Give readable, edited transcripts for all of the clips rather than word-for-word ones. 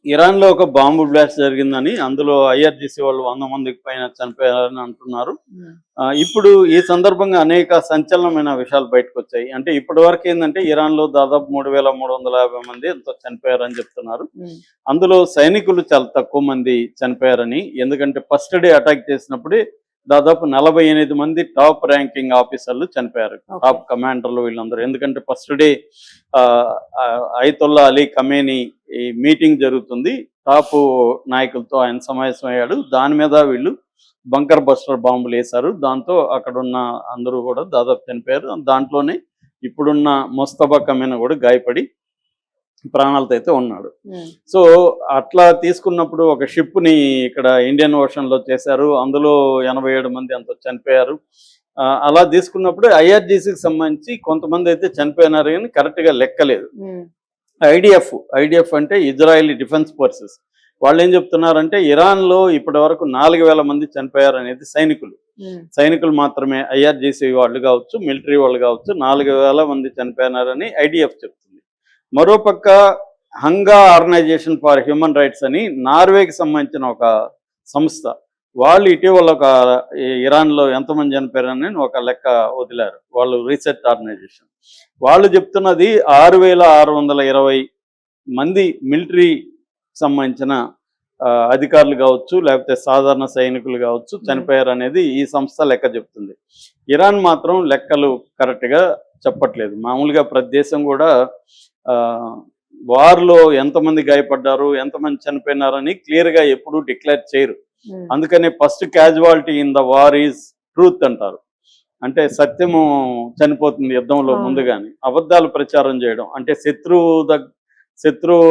ఇరాన్‌లో ఒక bomb blast జరిగిందని, అందులో ఐఆర్‌జీసీ వాళ్ళు 100 మందికి పైన చనిపోయారని అంటున్నారు. హ్మ్. ఇప్పుడు ఈ సందర్భంగా అనేక సంచలనమైన విషయాలు బయటకొచ్చాయి. అంటే ఇప్పటివరకు ఏందంటే ఇరాన్‌లో దాదాపు 3350 మంది ఎంతో చనిపోయారని చెప్తున్నారు. హ్మ్. అందులో సైనికులు చాలా తక్కువ మంది చనిపోయారని. ఎందుకంటే ఫస్ట్ డే అటాక్ చేసినప్పుడే దాదాపు 48 మంది టాప్ ర్యాంకింగ్ ఆఫీసర్లు చనిపోయారు. ఓకే. టాప్ కమాండర్లు వీళ్ళందరూ. ఎందుకంటే first day Ayatollah Ali Khamenei ఈ మీటింగ్ జరుగుతుంది. టాప్ నాయకులతో ఆయన సమావేశం అయ్యాడు. దాని మీద వీళ్ళు బంకర్ బస్టర్ బాంబులు వేశారు. దాంతో అక్కడున్న అందరూ కూడా దాదాపు చనిపోయారు. దాంట్లోనే ఇప్పుడున్న ముస్తఫా ఖమేనీ కూడా గాయపడి ప్రాణాలతో అయితే ఉన్నాడు. హ్మ్. సో అట్లా తీసుకున్నప్పుడు ఒక షిప్‌ని ఇక్కడ ఇండియన్ ఓషన్‌లో చేశారు. అందులో 87 మంది ఎంతో చనిపోయారు. అలా తీసుకున్నప్పుడు ఐఆర్‌జీసీకి సంబంధించి కొంతమంది అయితే చనిపోయినారు కానీ కరెక్ట్‌గా లెక్కలేదు. హ్మ్. ఐడిఎఫ్ అంటే ఇజ్రాయెలీ డిఫెన్స్ ఫోర్సెస్. వాళ్ళేం చెప్తున్నారంటే ఇరాన్‌లో ఇప్పటివరకు 4000 మంది చనిపోయారనేది సైనికులు. హ్మ్. సైనికులు మాత్రమే ఐఆర్‌జీసీ వాళ్ళు కావచ్చు, మిలిటరీ వాళ్ళు కావచ్చు 4000 మంది చనిపోయినారని ఐడిఎఫ్ చెప్తుంది. మరోపక్క హంగా ఆర్గనైజేషన్ ఫర్ హ్యూమన్ రైట్స్ అని నార్వేకి సంబంధించిన ఒక సంస్థ. వాళ్ళు ఇటీవల ఒక ఇరాన్‌లో ఎంతమంది చనిపోయారని ఒక లెక్క వదిలారు. వాళ్ళు రీసెర్చ్ ఆర్గనైజేషన్. వాళ్ళు చెప్తున్నది 6620 మంది మిలిటరీ సంబంధించిన అధికారులు కావచ్చు, లేకపోతే సాధారణ సైనికులు కావచ్చు చనిపోయారనేది ఈ సంస్థ లెక్క చెప్తుంది. ఇరాన్ మాత్రం లెక్కలు కరెక్ట్‌గా చెప్పట్లేదు. మామూలుగా ప్రతి దేశం కూడా వార్‌లో ఎంతమంది గాయపడ్డారు, ఎంతమంది చనిపోయినారని క్లియర్‌గా ఎప్పుడూ డిక్లేర్ చేయరు. హ్మ్. అందుకనే first casualty in the war is truth అంటారు. అంటే సత్యము చనిపోతుంది యుద్ధంలో అవును. ముందుగానే. అబద్ధాలు ప్రచారం చేయడం. అంటే శత్రువు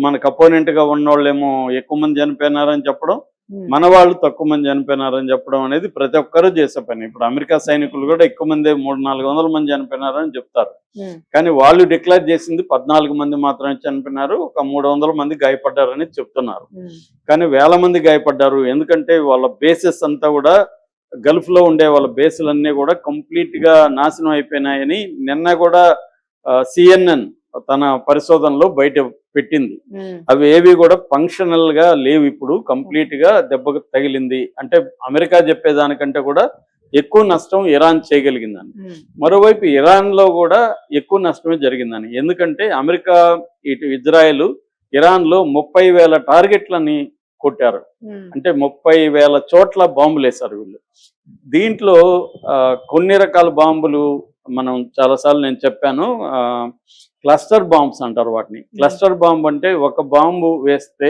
మనకు అపోనెంట్‌గా ఉన్నోళ్ళేమో ఎక్కువ మంది చనిపోయినారని చెప్పడం, హ్మ్. మన వాళ్ళు తక్కువ మంది చనిపోయినారని చెప్పడం అనేది ప్రతి ఒక్కరు చేసే పని. ఇప్పుడు అమెరికా సైనికులు కూడా ఎక్కువ మందే 300-400 మంది చనిపోయినారని చెప్తారు. హ్మ్. కానీ వాళ్ళు డిక్లేర్ చేసింది 14 మంది మాత్రమే చనిపోయినారు. ఒక 300 మంది గాయపడ్డారని చెప్తున్నారు. హ్మ్. కానీ వేల మంది గాయపడ్డారు. ఎందుకంటే వాళ్ళ బేసెస్ అంతా కూడా గల్ఫ్‌లో ఉండే వాళ్ళ బేస్‌లన్నీ కూడా కంప్లీట్‌గా నాశనం అయిపోయినాయని నిన్న కూడా సిఎన్ఎన్ తన పరిశోధనలో బయట పెట్టింది. హ్మ్. అవి ఏవి కూడా ఫంక్షనల్‌గా లేవు ఇప్పుడు. కంప్లీట్‌గా దెబ్బకు తగిలింది. అంటే అమెరికా చెప్పేదానికంటే కూడా ఎక్కువ నష్టం ఇరాన్ చేయగలిగిందని. హ్మ్. మరోవైపు ఇరాన్‌లో కూడా ఎక్కువ నష్టమే జరిగిందని. ఎందుకంటే అమెరికా, ఇటు ఇజ్రాయెల్ ఇరాన్‌లో 30,000 టార్గెట్లని కొట్టారు. హ్మ్. అంటే 30,000 చోట్ల బాంబులేశారు వీళ్ళు. దీంట్లో కొన్ని రకాల బాంబులు మనం చాలాసార్లు నేను చెప్పాను. క్లస్టర్ బాంబ్స్ అంటారు వాటిని. క్లస్టర్ బాంబ్ అంటే ఒక బాంబు వేస్తే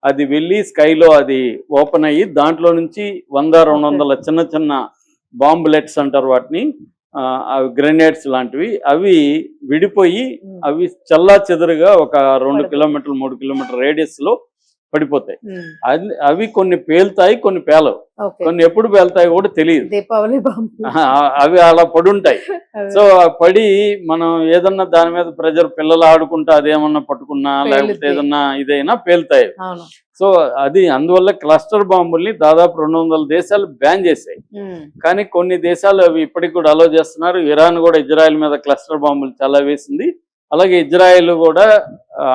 అది వెళ్ళి స్కైలో అది ఓపెన్ అయ్యి దాంట్లో నుంచి 100-200 చిన్న చిన్న బాంబులెట్స్ అంటారు వాటిని. అవి గ్రెనేడ్స్ లాంటివి. అవి విడిపోయి అవి చెల్లాచెదురుగా ఒక 2 కిలోమీటర్లు 3 కిలోమీటర్ల రేడియస్‌లో పడిపోతాయి. అవి కొన్ని పేలుతాయి, కొన్ని పేలవు. ఓకే. కొన్ని ఎప్పుడు పేలుతాయి కూడా తెలియదు. దీపావళి బాంబు. అవి అలా పడుంటాయి. సో పడి మనం ఏదన్నా దాని మీద ప్రెజర్ పిల్లలు ఆడుకుంటా అదేమన్నా పట్టుకున్నా లేకపోతే ఏదన్నా ఇదైనా పేలుతాయి. అవును. సో అది అందువల్ల క్లస్టర్ బాంబుల్ని దాదాపు 200 దేశాలు బ్యాన్ చేశాయి. హ్మ్. కానీ కొన్ని దేశాలు అవి ఇప్పటికి కూడా అలో చేస్తున్నారు. ఇరాన్ కూడా ఇజ్రాయెల్ మీద క్లస్టర్ బాంబులు చాలా వేసింది. అలాగే ఇజ్రాయెల్ కూడా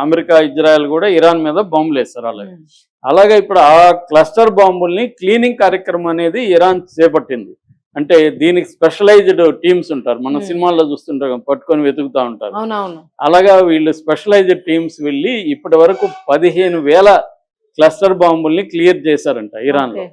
అమెరికా, ఇజ్రాయెల్ కూడా ఇరాన్ మీద బాంబులు వేస్తారు అలాగే. అలాగే ఇప్పుడు ఆ క్లస్టర్ బాంబుల్ని క్లీనింగ్ కార్యక్రమం అనేది ఇరాన్ చేపట్టింది. అంటే దీనికి స్పెషలైజ్డ్ టీమ్స్ ఉంటారు. మన సినిమాల్లో చూస్తుంటాం, పట్టుకొని వెతుకుతూ ఉంటారు. అవునవును. అలాగా వీళ్ళు స్పెషలైజ్డ్ టీమ్స్ వెళ్ళి ఇప్పటి వరకు 15,000 క్లస్టర్ బాంబుల్ని క్లియర్ చేశారంట ఇరాన్లో.